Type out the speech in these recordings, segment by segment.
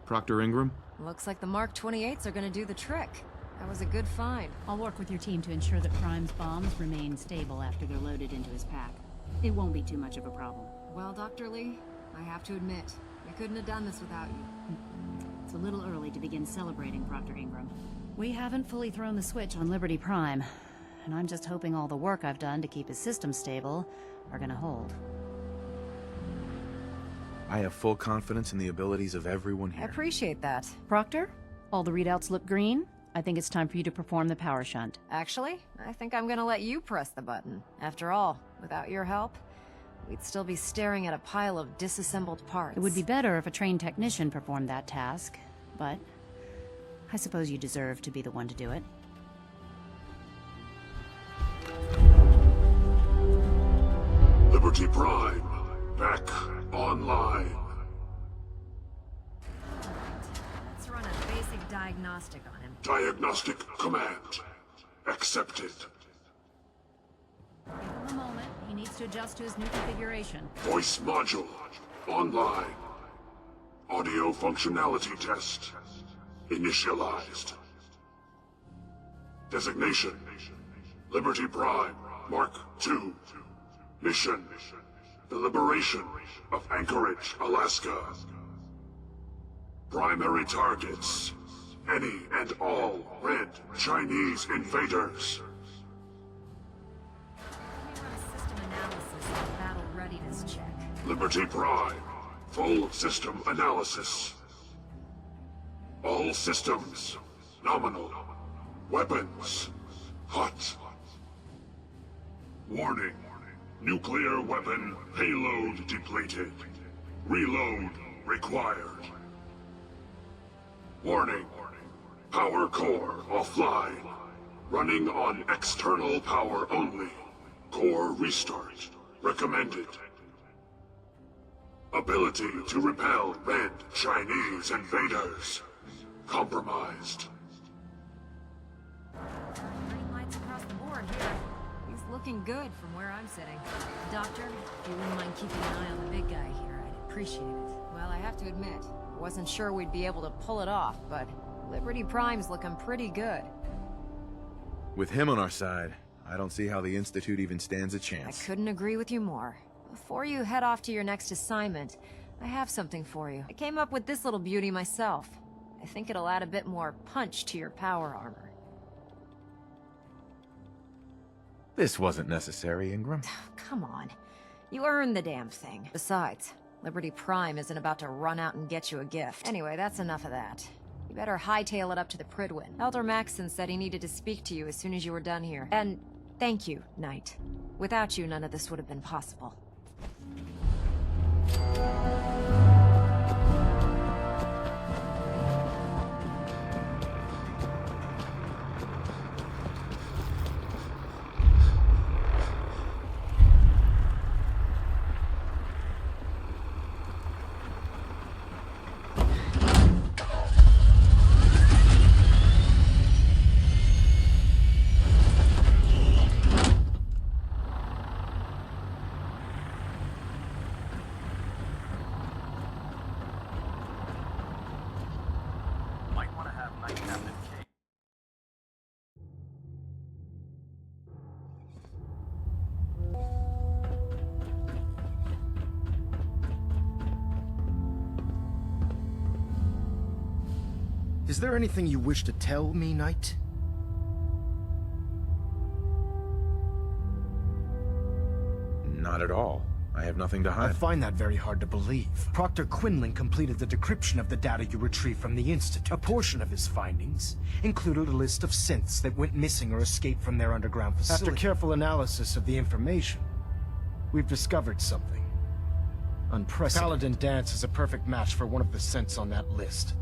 Proctor Ingram? Looks like the Mark 28s are gonna do the trick. That was a good find. I'll work with your team to ensure that Prime's bombs remain stable after they're loaded into his pack. It won't be too much of a problem. Well, Dr. Lee, I have to admit, we couldn't have done this without you. It's a little early to begin celebrating, Proctor Ingram. We haven't fully thrown the switch on Liberty Prime, and I'm just hoping all the work I've done to keep his system stable are gonna hold. I have full confidence in the abilities of everyone I here. appreciate that. Proctor, all the readouts look green. I think it's time for you to perform the power shunt. Actually, I think I'm gonna let you press the button. After all, without your help, we'd still be staring at a pile of disassembled parts. It would be better if a trained technician performed that task, but I suppose you deserve to be the one to do it. Liberty Prime, back online. Let's run a basic diagnostic on him. Diagnostic command accepted. Give him a moment. He needs to adjust to his new configuration. Voice module online. Audio functionality test initialized. Designation: Liberty Prime Mark II. Mission: the liberation of Anchorage, Alaska. Primary targets: any and all red Chinese invaders. Let me run a system analysis and battle readiness check. Liberty Prime, full system analysis. All systems nominal. Weapons hot. Warning: nuclear weapon payload depleted. Reload required. Warning: power core offline. Running on external power only. Core restart recommended. Ability to repel red Chinese invaders compromised. Green lights across the board here. He's looking good from where I'm sitting. Doctor, if you wouldn't mind keeping an eye on the big guy here, I'd appreciate it. Well, I have to admit, I wasn't sure we'd be able to pull it off, but Liberty Prime's looking pretty good. With him on our side, I don't see how the Institute even stands a I chance. couldn't agree with you more. Before you head off to your next assignment, I have something for you. I came up with this little beauty myself. I think it'll add a bit more punch to your power armor. This wasn't necessary, Ingram. Come on. You earned the damn thing. Besides, Liberty Prime isn't about to run out and get you a gift. Anyway, that's enough of that. You better hightail it up to the Pridwin. Elder Maxson said he needed to speak to you as soon as you were done here. And thank you, Knight. Without you, none of this would have been possible. Is there anything you wish to tell me, Knight? Not at all. I have nothing to hide. I find that very hard to believe. Proctor Quinlan completed the decryption of the data you retrieved from the Institute. A portion of his findings included a list of synths that went missing or escaped from their underground facility. After careful analysis of the information, we've discovered something unprecedented. Paladin Danse is a perfect match for one of the synths on that list.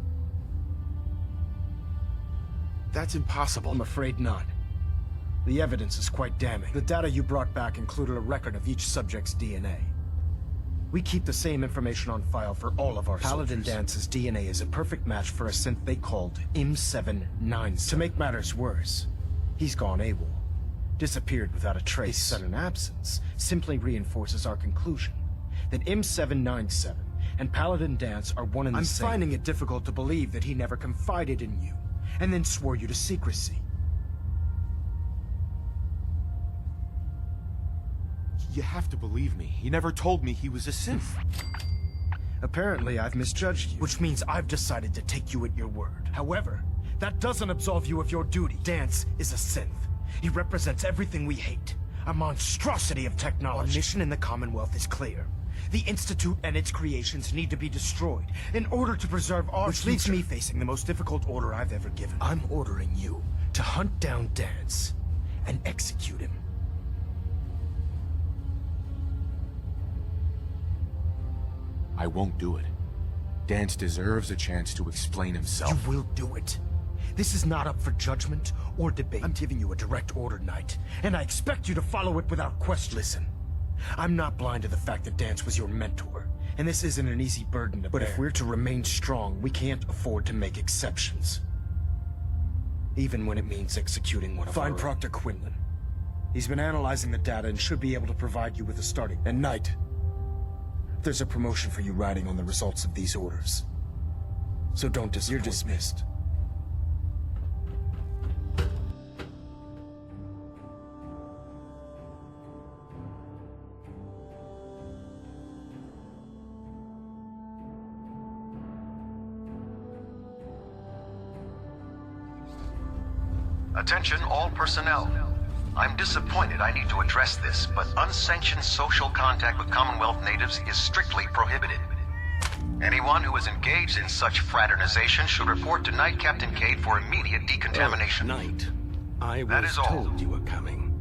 That's impossible. I'm afraid not. The evidence is quite damning. The data you brought back included a record of each subject's DNA. We keep the same information on file for all of our Paladin Dance's DNA is a perfect match for a synth they called M797. To make matters worse, he's gone AWOL. Disappeared without a trace. His sudden absence simply reinforces our conclusion that M797 and Paladin Danse are one and the same. I'm finding it difficult to believe that he never confided in you, and then swore you to secrecy. You have to believe me. He never told me he was a synth. Apparently, I've misjudged you, which means I've decided to take you at your word. However, that doesn't absolve you of your duty. Danse is a synth. He represents everything we hate. A monstrosity of technology. Our mission in the Commonwealth is clear. The Institute and its creations need to be destroyed in order to preserve our future. Which leaves me facing the most difficult order I've ever given. I'm ordering you to hunt down Danse and execute him. I won't do it. Danse deserves a chance to explain himself. You will do it. This is not up for judgment or debate. I'm giving you a direct order, Knight, and I expect you to follow it without question. Listen, I'm not blind to the fact that Danse was your mentor, and this isn't an easy burden to bear. But if we're to remain strong, we can't afford to make exceptions. Even when it means executing one of our own. Find Proctor Quinlan. He's been analyzing the data and should be able to provide you with a starting. And Knight, there's a promotion for you riding on the results of these orders. So don't disappoint. You're dismissed. Attention all personnel. I'm disappointed I need to address this, but unsanctioned social contact with Commonwealth natives is strictly prohibited. Anyone who is engaged in such fraternization should report to Knight Captain Cade for immediate decontamination. Oh, Knight, I was told you were coming.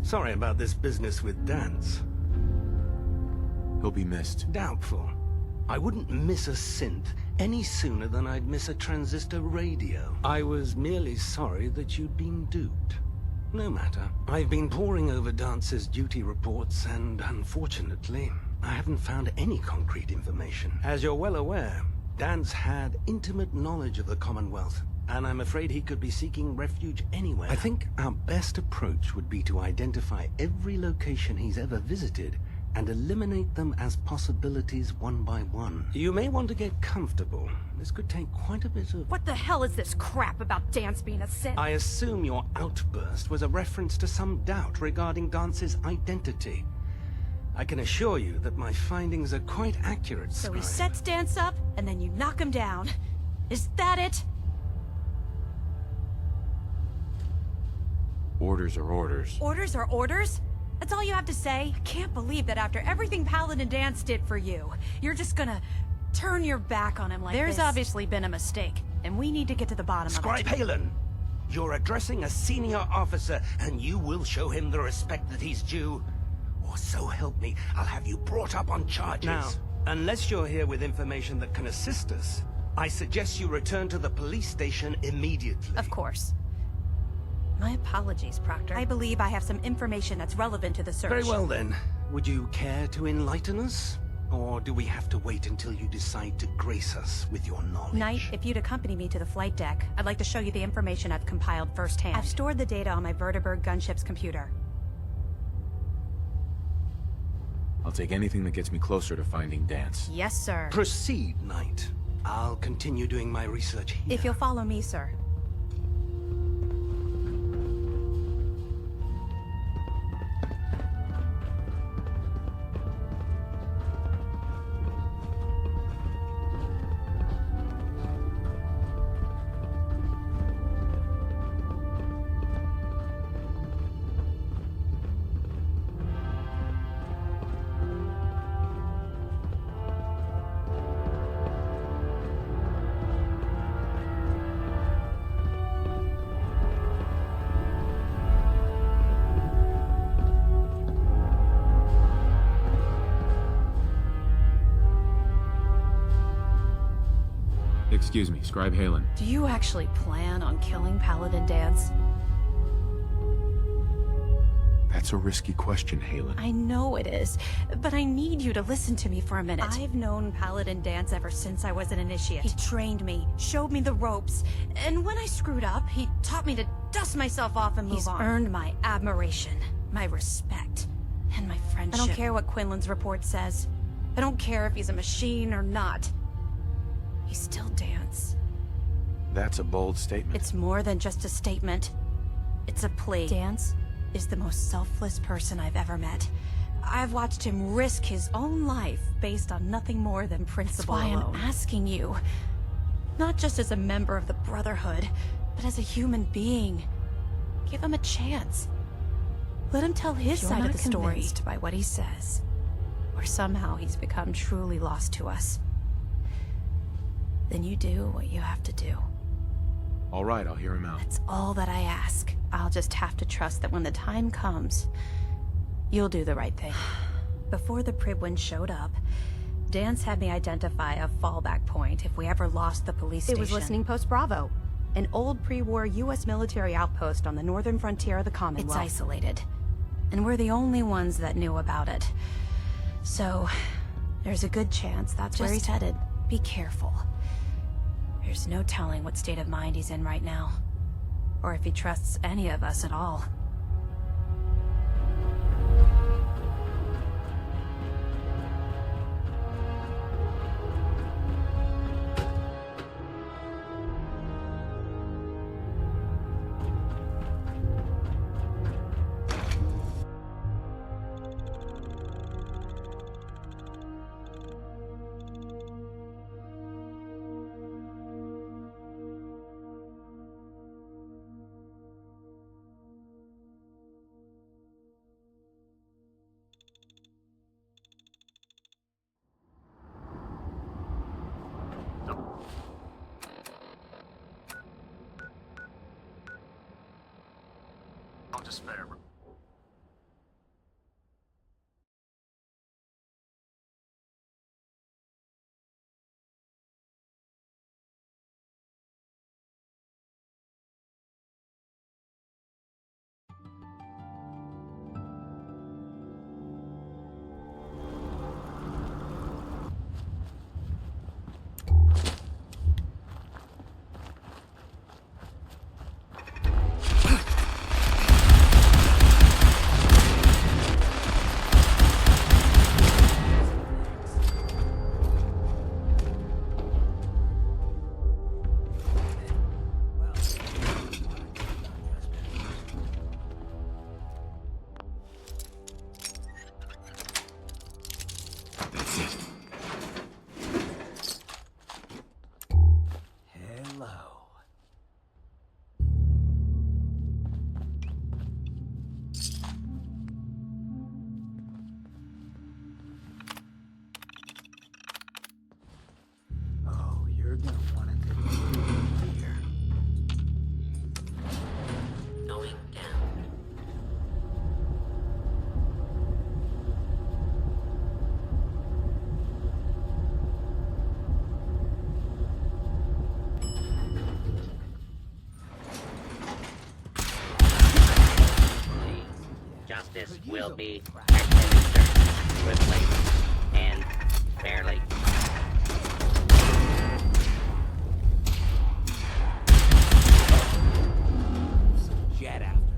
Sorry about this business with Danse. He'll be missed. Doubtful. I wouldn't miss a synth any sooner than I'd miss a transistor radio. I was merely sorry that you'd been duped. No matter. I've been poring over Dance's duty reports, and unfortunately, I haven't found any concrete information. As you're well aware, Danse had intimate knowledge of the Commonwealth, and I'm afraid he could be seeking refuge anywhere. I think our best approach would be to identify every location he's ever visited and eliminate them as possibilities one by one. You may want to get comfortable. This could take quite a bit of... What the hell is this crap about Danse being a synth? I assume your outburst was a reference to some doubt regarding Dance's identity. I can assure you that my findings are quite accurate, So he Scribe. sets Danse up, and then you knock him down. Is that it? Orders are orders. Orders are orders? That's all you have to say? I can't believe that after everything Paladin Danse did for you, you're just gonna turn your back on him like this. There's obviously been a mistake, and we need to get to the bottom Scribe of it. Halen, you're addressing a senior officer, and you will show him the respect that he's due. Or so help me, I'll have you brought up on charges. Now, unless you're here with information that can assist us, I suggest you return to the police station immediately. Of course. My apologies, Proctor. I believe I have some information that's relevant to the search. Very well then. Would you care to enlighten us? Or do we have to wait until you decide to grace us with your knowledge? Knight, if you'd accompany me to the flight deck, I'd like to show you the information I've compiled firsthand. I've stored the data on my Vertibird gunship's computer. I'll take anything that gets me closer to finding Danse. Yes, sir. Proceed, Knight. I'll continue doing my research here. If you'll follow me, sir. Excuse me, Scribe Halen. Do you actually plan on killing Paladin Danse? That's a risky question, Halen. I know it is, but I need you to listen to me for a minute. I've known Paladin Danse ever since I was an initiate. He trained me, showed me the ropes, and when I screwed up, he taught me to dust myself off and move on. He's earned my admiration, my respect, and my friendship. I don't care what Quinlan's report says. I don't care if he's a machine or not. He's still Danse. That's a bold statement. It's more than just a statement. It's a plea. Danse is the most selfless person I've ever met. I've watched him risk his own life based on nothing more than principle alone. That's why I'm asking you. Not just as a member of the Brotherhood, but as a human being. Give him a chance. Let him tell his side of the story by what he says. Or somehow he's become truly lost to us. Then you do what you have to do. All right, I'll hear him out. That's all that I ask. I'll just have to trust that when the time comes, you'll do the right thing. Before the Pribwin showed up, Danse had me identify a fallback point if we ever lost the police station. It was Listening Post Bravo, an old pre-war U.S. military outpost on the northern frontier of the Commonwealth. It's isolated, and we're the only ones that knew about it. So, there's a good chance that's where he's headed. Be careful. There's no telling what state of mind he's in right now, or if he trusts any of us at all. Despair. Justice will be administered swiftly and fairly. Get after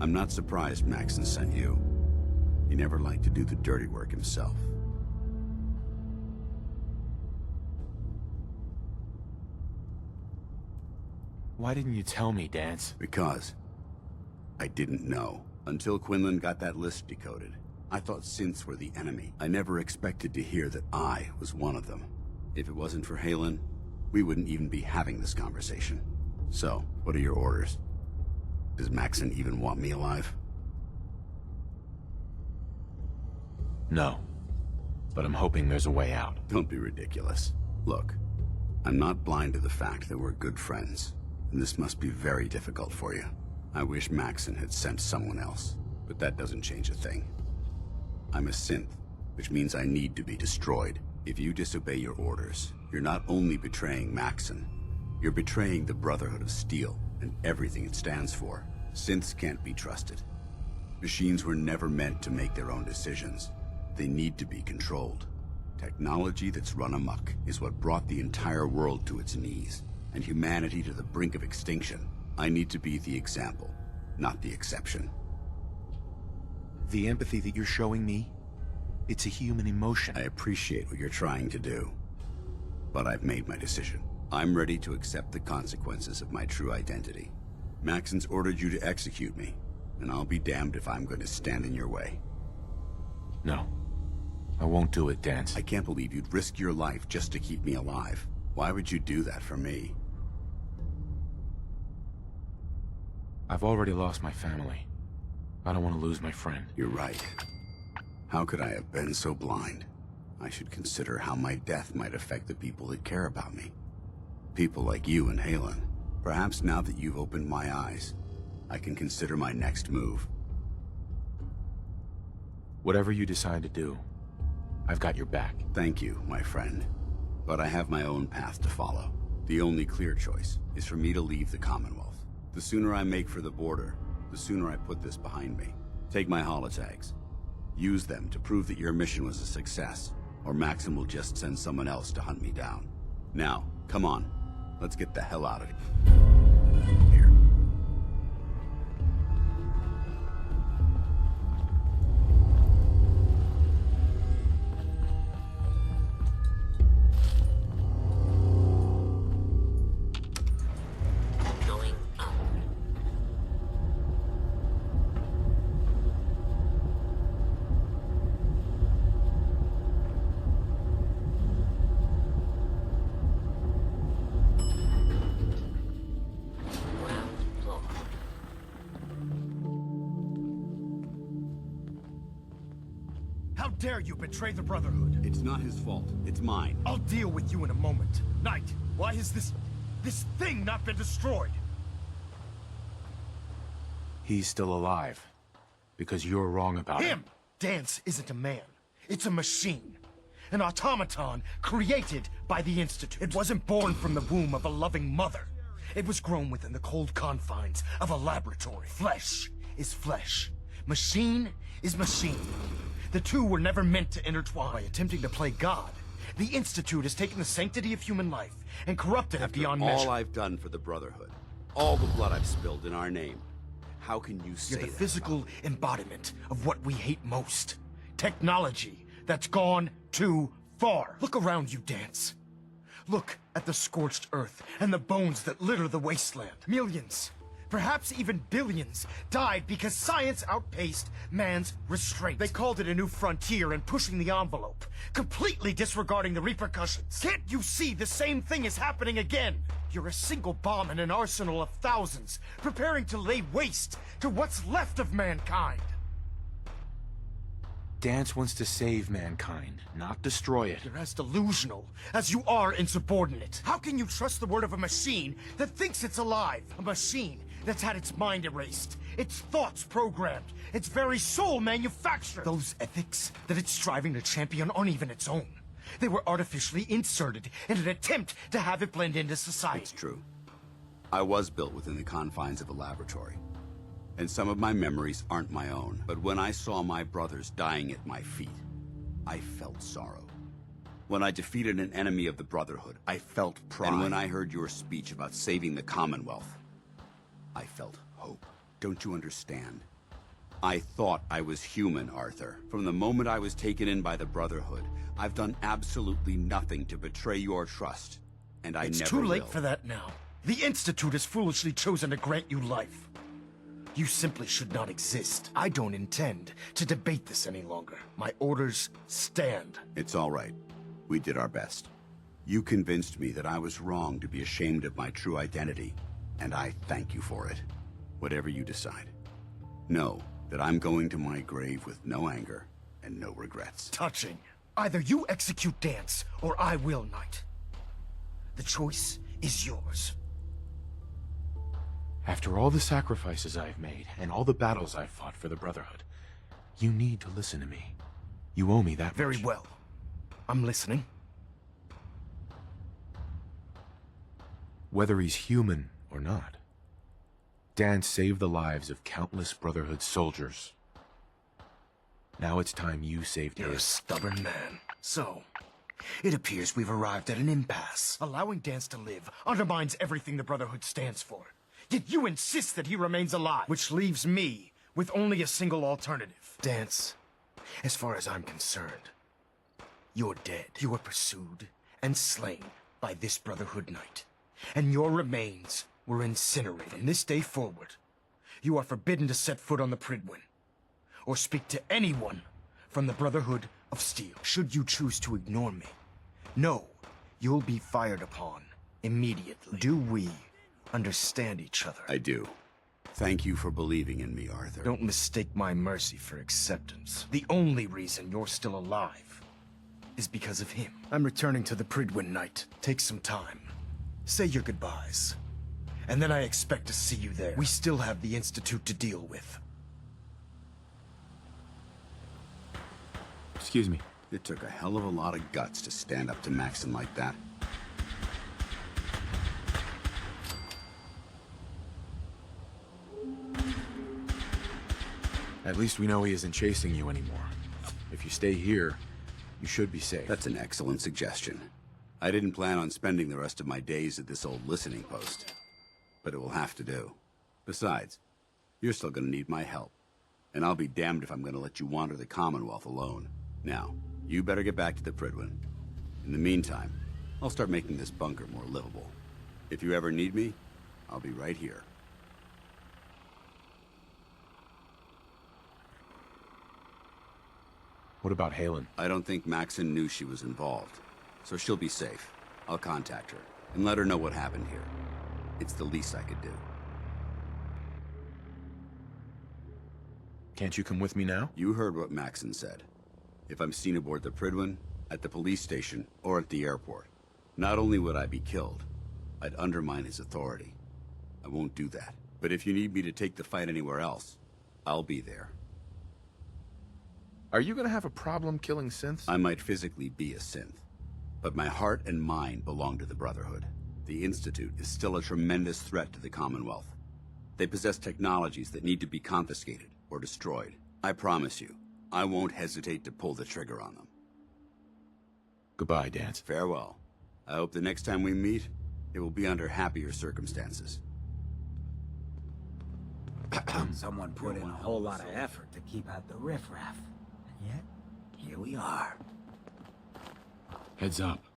I'm not surprised Maxon sent you. He never liked to do the dirty work himself. Why didn't you tell me, Danse? Because I didn't know. Until Quinlan got that list decoded. I thought synths were the enemy. I never expected to hear that I was one of them. If it wasn't for Halen, we wouldn't even be having this conversation. So, what are your orders? Does Maxon even want me alive? No. But I'm hoping there's a way out. Don't be ridiculous. Look, I'm not blind to the fact that we're good friends, and this must be very difficult for you. I wish Maxon had sent someone else, but that doesn't change a thing. I'm a synth, which means I need to be destroyed. If you disobey your orders, you're not only betraying Maxon, you're betraying the Brotherhood of Steel and everything it stands for. Synths can't be trusted. Machines were never meant to make their own decisions. They need to be controlled. Technology that's run amok is what brought the entire world to its knees, and humanity to the brink of extinction. I need to be the example, not the exception. The empathy that you're showing me, it's a human emotion. I appreciate what you're trying to do, but I've made my decision. I'm ready to accept the consequences of my true identity. Maxon's ordered you to execute me, and I'll be damned if I'm going to stand in your way. No. I won't do it, Danse. I can't believe you'd risk your life just to keep me alive. Why would you do that for me? I've already lost my family. I don't want to lose my friend. You're right. How could I have been so blind? I should consider how my death might affect the people that care about me. People like you and Halen. Perhaps now that you've opened my eyes, I can consider my next move. Whatever you decide to do, I've got your back. Thank you, my friend. But I have my own path to follow. The only clear choice is for me to leave the Commonwealth. The sooner I make for the border, the sooner I put this behind me. Take my holotags. Use them to prove that your mission was a success, or Maxim will just send someone else to hunt me down. Now, come on. Let's get the hell out of here. Going up. Ground floor. How dare you betray the Brotherhood? It's not his fault. It's mine. I'll deal with you in a moment. Knight, why has this thing not been destroyed? He's still alive. Because you're wrong about him. Danse isn't a man. It's a machine. An automaton created by the Institute. It wasn't born from the womb of a loving mother. It was grown within the cold confines of a laboratory. Flesh is flesh. Machine is machine. The two were never meant to intertwine. By attempting to play God, the Institute has taken the sanctity of human life and corrupted it beyond measure. All I've done for the Brotherhood, all the blood I've spilled in our name, how can you say You're the that physical embodiment of what we hate most. Technology that's gone too far. Look around you, Danse. Look at the scorched earth and the bones that litter the wasteland. Millions, perhaps even billions, died because science outpaced man's restraint. They called it a new frontier and pushing the envelope, completely disregarding the repercussions. Can't you see the same thing is happening again? You're a single bomb in an arsenal of thousands, preparing to lay waste to what's left of mankind. Danse wants to save mankind, not destroy it. You're as delusional as you are insubordinate. How can you trust the word of a machine that thinks it's alive? A machine that's had its mind erased, its thoughts programmed, its very soul manufactured. Those ethics that it's striving to champion aren't even its own. They were artificially inserted in an attempt to have it blend into society. It's true. I was built within the confines of a laboratory. And some of my memories aren't my own. But when I saw my brothers dying at my feet, I felt sorrow. When I defeated an enemy of the Brotherhood, I felt pride. And when I heard your speech about saving the Commonwealth, I felt hope. Don't you understand? I thought I was human, Arthur. From the moment I was taken in by the Brotherhood, I've done absolutely nothing to betray your trust. And I never will. It's too late for that now. The Institute has foolishly chosen to grant you life. You simply should not exist. I don't intend to debate this any longer. My orders stand. It's all right. We did our best. You convinced me that I was wrong to be ashamed of my true identity, and I thank you for it. Whatever you decide. Know that I'm going to my grave with no anger and no regrets. Touching. Either you execute Danse, or I will, Knight. The choice is yours. After all the sacrifices I've made, and all the battles I've fought for the Brotherhood, you need to listen to me. You owe me that much. Very well. I'm listening. Whether he's human or not, Danse saved the lives of countless Brotherhood soldiers Now it's time you saved You're a his. stubborn man. So, it appears we've arrived at an impasse. Allowing Danse to live undermines everything the Brotherhood stands for. Yet you insist that he remains alive, which leaves me with only a single alternative. Danse, as far as I'm concerned, you're dead. You were pursued and slain by this Brotherhood Knight, and your remains were incinerated. From this day forward, you are forbidden to set foot on the Pridwin, or speak to anyone from the Brotherhood of Steel. Should you choose to ignore me, know you'll be fired upon immediately. Do we understand each other? I do. Thank you for believing in me, Arthur. Don't mistake my mercy for acceptance. The only reason you're still alive is because of him. I'm returning to the Pridwin Knight. Take some time. Say your goodbyes. And then I expect to see you there. We still have the Institute to deal with. Excuse me. It took a hell of a lot of guts to stand up to Maxon like that. At least we know he isn't chasing you anymore. If you stay here, you should be safe. That's an excellent suggestion. I didn't plan on spending the rest of my days at this old listening post, but it will have to do. Besides, you're still gonna need my help, and I'll be damned if I'm gonna let you wander the Commonwealth alone. Now, you better get back to the Pridwin. In the meantime, I'll start making this bunker more livable. If you ever need me, I'll be right here. What about Halen? I don't think Maxon knew she was involved, so she'll be safe. I'll contact her and let her know what happened here. It's the least I could do. Can't you come with me now? You heard what Maxon said. If I'm seen aboard the Pridwin, at the police station, or at the airport, not only would I be killed, I'd undermine his authority. I won't do that. But if you need me to take the fight anywhere else, I'll be there. Are you gonna have a problem killing synths? I might physically be a synth, but my heart and mind belong to the Brotherhood. The Institute is still a tremendous threat to the Commonwealth. They possess technologies that need to be confiscated or destroyed. I promise you, I won't hesitate to pull the trigger on them. Goodbye, Danse. Farewell. I hope the next time we meet, it will be under happier circumstances. Someone put in a whole lot of effort to keep out the riffraff. And yet, here we are. Heads up.